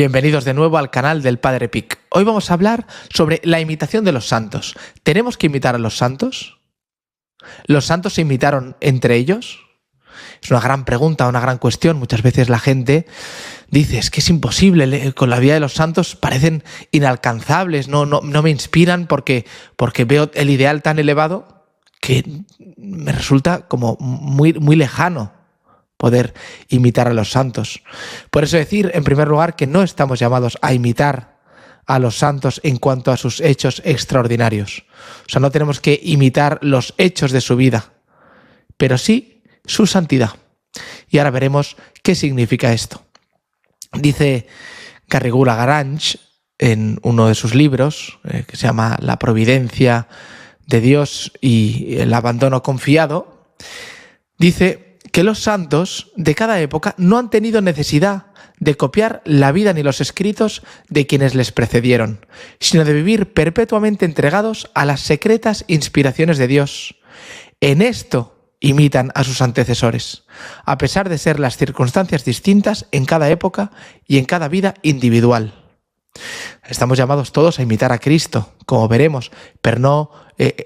Bienvenidos de nuevo al canal del Padre Pic. Hoy vamos a hablar sobre la imitación de los santos. ¿Tenemos que imitar a los santos? ¿Los santos se imitaron entre ellos? Es una gran pregunta, una gran cuestión. Muchas veces la gente dice, es que es imposible, con la vida de los santos parecen inalcanzables, no me inspiran porque veo el ideal tan elevado que me resulta como muy lejano poder imitar a los santos. Por eso decir, en primer lugar, que no estamos llamados a imitar a los santos en cuanto a sus hechos extraordinarios. O sea, no tenemos que imitar los hechos de su vida, pero sí su santidad. Y ahora veremos qué significa esto. Dice Garrigou-Lagrange en uno de sus libros, que se llama La providencia de Dios y el abandono confiado, dice que los santos de cada época no han tenido necesidad de copiar la vida ni los escritos de quienes les precedieron, sino de vivir perpetuamente entregados a las secretas inspiraciones de Dios. En esto imitan a sus antecesores, a pesar de ser las circunstancias distintas en cada época y en cada vida individual. Estamos llamados todos a imitar a Cristo, como veremos, pero no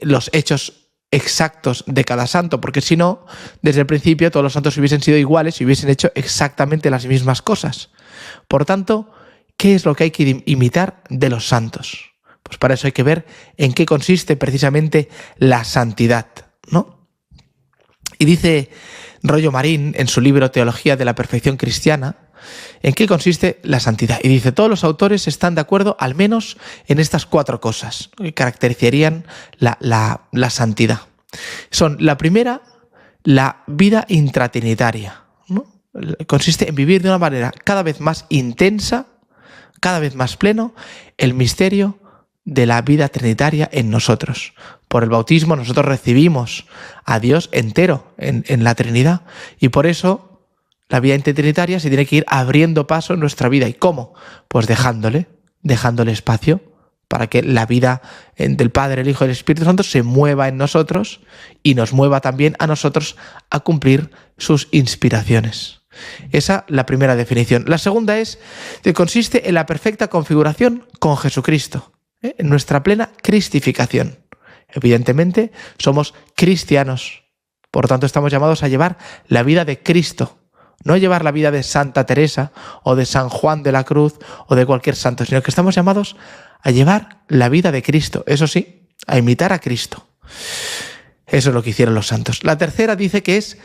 los hechos exactos de cada santo, porque si no, desde el principio todos los santos hubiesen sido iguales y hubiesen hecho exactamente las mismas cosas. Por tanto, ¿qué es lo que hay que imitar de los santos? Pues para eso hay que ver en qué consiste precisamente la santidad, ¿no? Y dice Rollo Marín en su libro Teología de la Perfección Cristiana, ¿en qué consiste la santidad? Y dice, todos los autores están de acuerdo al menos en estas 4 cosas que caracterizarían la santidad. Son, la primera, la vida intratrinitaria, ¿no? Consiste en vivir de una manera cada vez más intensa, cada vez más pleno, el misterio de la vida trinitaria en nosotros. Por el bautismo nosotros recibimos a Dios entero en la Trinidad y por eso la vida intratrinitaria se tiene que ir abriendo paso en nuestra vida. ¿Y cómo? Pues dejándole espacio para que la vida del Padre, el Hijo y el Espíritu Santo se mueva en nosotros y nos mueva también a nosotros a cumplir sus inspiraciones. Esa la primera definición. La segunda es que consiste en la perfecta configuración con Jesucristo, en nuestra plena cristificación. Evidentemente somos cristianos, por tanto estamos llamados a llevar la vida de Cristo. No llevar la vida de Santa Teresa o de San Juan de la Cruz o de cualquier santo, sino que estamos llamados a llevar la vida de Cristo. Eso sí, a imitar a Cristo. Eso es lo que hicieron los santos. La tercera dice que es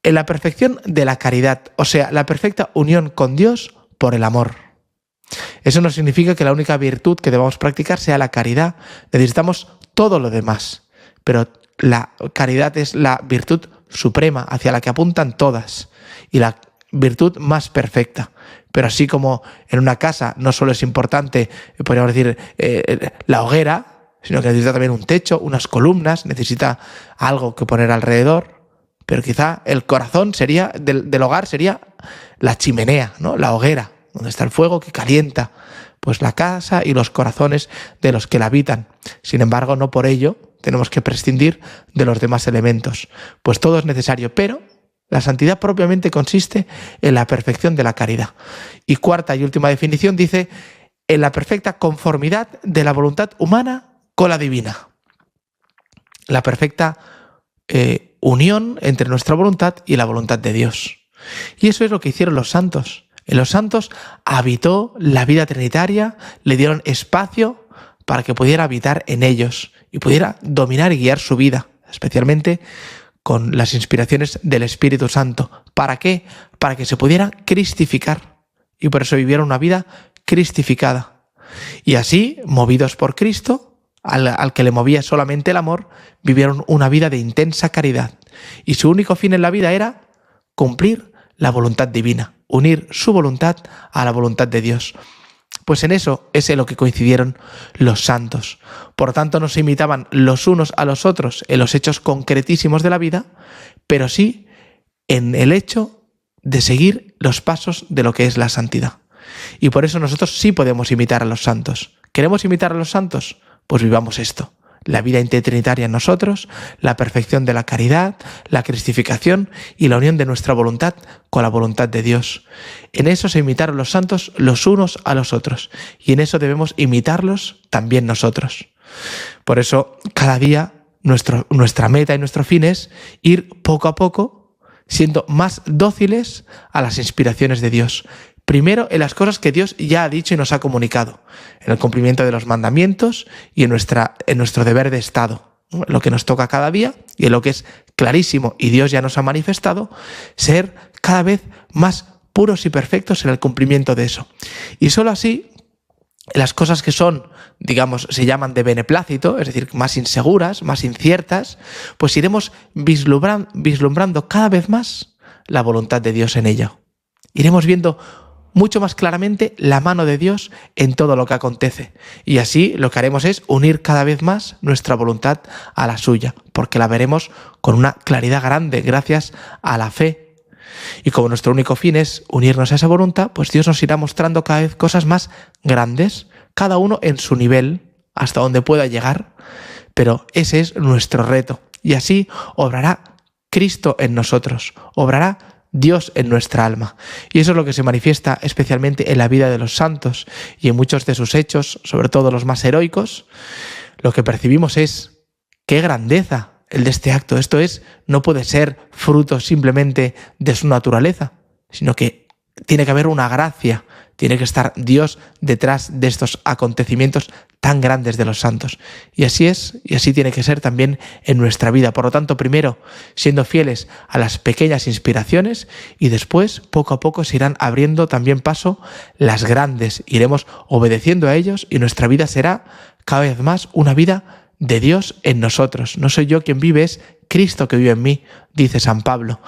en la perfección de la caridad, o sea, la perfecta unión con Dios por el amor. Eso no significa que la única virtud que debamos practicar sea la caridad. Necesitamos todo lo demás, pero la caridad es la virtud suprema hacia la que apuntan todas y la virtud más perfecta. Pero así como en una casa no solo es importante, podríamos decir, la hoguera, sino que necesita también un techo, unas columnas, necesita algo que poner alrededor, pero quizá el corazón sería del hogar sería la chimenea, ¿no? La hoguera, donde está el fuego que calienta pues la casa y los corazones de los que la habitan. Sin embargo, no por ello tenemos que prescindir de los demás elementos, pues todo es necesario, pero la santidad propiamente consiste en la perfección de la caridad. Y cuarta y última definición dice, en la perfecta conformidad de la voluntad humana con la divina. La perfecta unión entre nuestra voluntad y la voluntad de Dios. Y eso es lo que hicieron los santos. En los santos habitó la vida trinitaria, le dieron espacio para que pudiera habitar en ellos y pudiera dominar y guiar su vida, especialmente con las inspiraciones del Espíritu Santo. ¿Para qué? Para que se pudiera cristificar. Y por eso vivieron una vida cristificada. Y así, movidos por Cristo, al que le movía solamente el amor, vivieron una vida de intensa caridad. Y su único fin en la vida era cumplir la voluntad divina, unir su voluntad a la voluntad de Dios. Pues en eso es en lo que coincidieron los santos. Por tanto, no se imitaban los unos a los otros en los hechos concretísimos de la vida, pero sí en el hecho de seguir los pasos de lo que es la santidad. Y por eso nosotros sí podemos imitar a los santos. ¿Queremos imitar a los santos? Pues vivamos esto, la vida intertrinitaria en nosotros, la perfección de la caridad, la cristificación y la unión de nuestra voluntad con la voluntad de Dios. En eso se imitaron los santos los unos a los otros, y en eso debemos imitarlos también nosotros. Por eso, cada día nuestra meta y nuestro fin es ir poco a poco siendo más dóciles a las inspiraciones de Dios. Primero, en las cosas que Dios ya ha dicho y nos ha comunicado, en el cumplimiento de los mandamientos y en nuestro deber de Estado, ¿no? Lo que nos toca cada día y en lo que es clarísimo y Dios ya nos ha manifestado, ser cada vez más puros y perfectos en el cumplimiento de eso. Y solo así, las cosas que son, digamos, se llaman de beneplácito, es decir, más inseguras, más inciertas, pues iremos vislumbrando cada vez más la voluntad de Dios en ello. Iremos viendo mucho más claramente la mano de Dios en todo lo que acontece. Y así lo que haremos es unir cada vez más nuestra voluntad a la suya, porque la veremos con una claridad grande gracias a la fe. Y como nuestro único fin es unirnos a esa voluntad, pues Dios nos irá mostrando cada vez cosas más grandes, cada uno en su nivel, hasta donde pueda llegar, pero ese es nuestro reto. Y así obrará Cristo en nosotros, obrará Dios en nuestra alma. Y eso es lo que se manifiesta especialmente en la vida de los santos y en muchos de sus hechos, sobre todo los más heroicos. Lo que percibimos es qué grandeza el de este acto. Esto no puede ser fruto simplemente de su naturaleza, sino que tiene que haber una gracia, tiene que estar Dios detrás de estos acontecimientos tan grandes de los santos. Y así es, y así tiene que ser también en nuestra vida. Por lo tanto, primero, siendo fieles a las pequeñas inspiraciones y después, poco a poco, se irán abriendo también paso las grandes. Iremos obedeciendo a ellos y nuestra vida será cada vez más una vida de Dios en nosotros. No soy yo quien vive, es Cristo que vive en mí, dice San Pablo.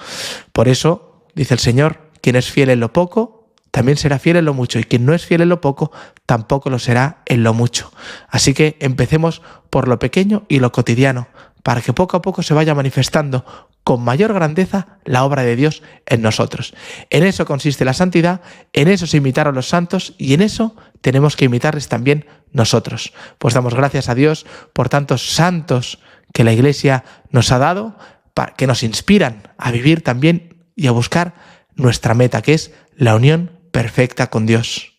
Por eso, dice el Señor, quien es fiel en lo poco, también será fiel en lo mucho, y quien no es fiel en lo poco, tampoco lo será en lo mucho. Así que empecemos por lo pequeño y lo cotidiano, para que poco a poco se vaya manifestando con mayor grandeza la obra de Dios en nosotros. En eso consiste la santidad, en eso se imitaron los santos, y en eso tenemos que imitarles también nosotros. Pues damos gracias a Dios por tantos santos que la Iglesia nos ha dado, que nos inspiran a vivir también y a buscar nuestra meta, que es la unión perfecta con Dios.